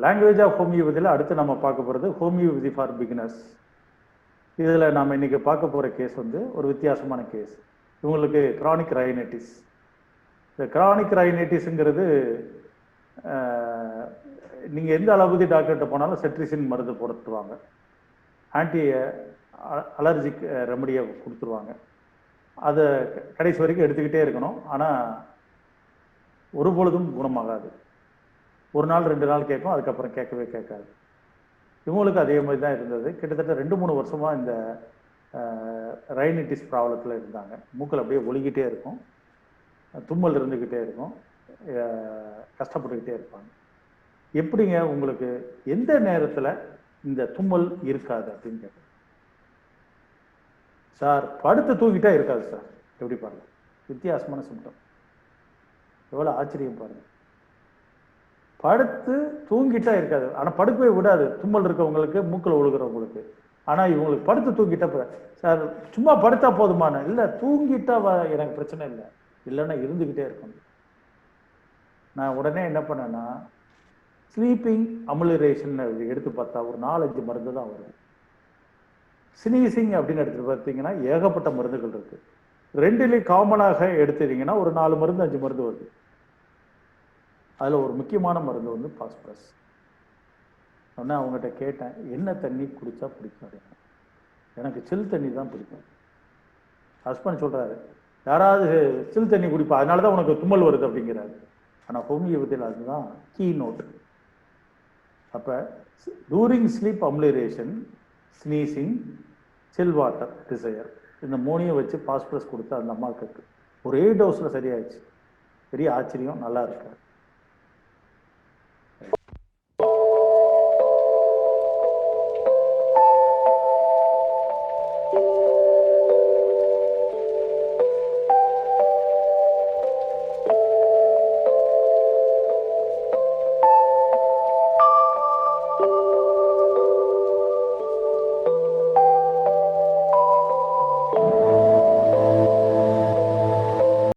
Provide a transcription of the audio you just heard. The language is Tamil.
லாங்குவேஜ் ஆஃப் ஹோமியோபதியில் அடுத்து நம்ம பார்க்க போகிறது ஹோமியோபதி ஃபார் பிகினர்ஸ். இதில் நாம் இன்றைக்கி பார்க்க போகிற கேஸ் வந்து ஒரு வித்தியாசமான கேஸ். இவங்களுக்கு கிரானிக் ரைனைட்டிஸ். இந்த கிரானிக் ரைனைட்டிஸுங்கிறது நீங்கள் எந்த அலோபதி டாக்டர்கிட்ட போனாலும் செட்ரிசின் மருந்து போட்டுருவாங்க, ஆன்டி அலர்ஜிக் ரெமடியை கொடுத்துருவாங்க. அதை கடைசி வரைக்கும் எடுத்துக்கிட்டே இருக்கணும். ஆனால் ஒரு பொழுதும் குணமாகாது. ஒரு நாள் 2 நாள் கேட்கும், அதுக்கப்புறம் கேட்கவே கேட்காது. இவங்களுக்கு அதே மாதிரி தான் இருந்தது. கிட்டத்தட்ட 2-3 வருஷமாக இந்த ரைனைட்டிஸ் ப்ராப்ளத்தில் இருந்தாங்க. மூக்கில் அப்படியே ஒலிக்கிட்டே இருக்கும், தும்மல் இருந்துக்கிட்டே இருக்கும், கஷ்டப்பட்டுக்கிட்டே இருப்பாங்க. எப்படிங்க உங்களுக்கு எந்த நேரத்தில் இந்த தும்மல் இருக்காது அப்படின்னு கேட்டேன். சார் படுத்து தூங்கிட்டா இருக்காது சார். எப்படி பாருங்க, வித்தியாசமான சிம்டம். எவ்வளோ ஆச்சரியம் பாருங்க. படுத்து தூங்கிட்டா இருக்காது, ஆனால் படுக்கவே விடாது. தும்மல் இருக்கவங்களுக்கு, மூக்கில் ஒழுகிறவங்களுக்கு. ஆனால் இவங்களுக்கு படுத்து தூங்கிட்டா சார் சும்மா படுத்தா போதுமான இல்லை, தூங்கிட்டா எனக்கு பிரச்சனை இல்லை, இல்லைன்னா இருந்துக்கிட்டே இருக்கணும். நான் உடனே என்ன பண்ணேன்னா ஸ்லீப்பிங் அமுலரேஷன் எடுத்து பார்த்தா ஒரு 4-5 மருந்து தான் வருது. ஸ்னீசிங் அப்படின்னு எடுத்துட்டு பார்த்தீங்கன்னா ஏகப்பட்ட மருந்துகள் இருக்குது. 2லேயும் காமனாக எடுத்துட்டீங்கன்னா ஒரு 4 மருந்து 5 மருந்து வருது. அதில் ஒரு முக்கியமான மருந்து வந்து பாஸ்பரஸ். ஆனால் அவங்ககிட்ட கேட்டேன், என்ன தண்ணி குடித்தா பிடிக்கும் அப்படின்னு. எனக்கு சில் தண்ணி தான் பிடிக்கும். ஹஸ்பண்ட் சொல்கிறாரு, யாராவது சில் தண்ணி குடிப்பா, அதனால தான் உனக்கு தும்மல் வருது அப்படிங்கிறாரு. ஆனால் ஹோமியோபதியில் அதுதான் கீ நோட். அப்போ during sleep amelioration, sneezing, chill water desire, இந்த 3ஐயும் வச்சு பாஸ்பரஸ் கொடுத்து அந்த அம்மாவுக்கு ஒரே டோஸில் சரியாயிடுச்சு. பெரிய ஆச்சரியம், நல்லா இருக்கு.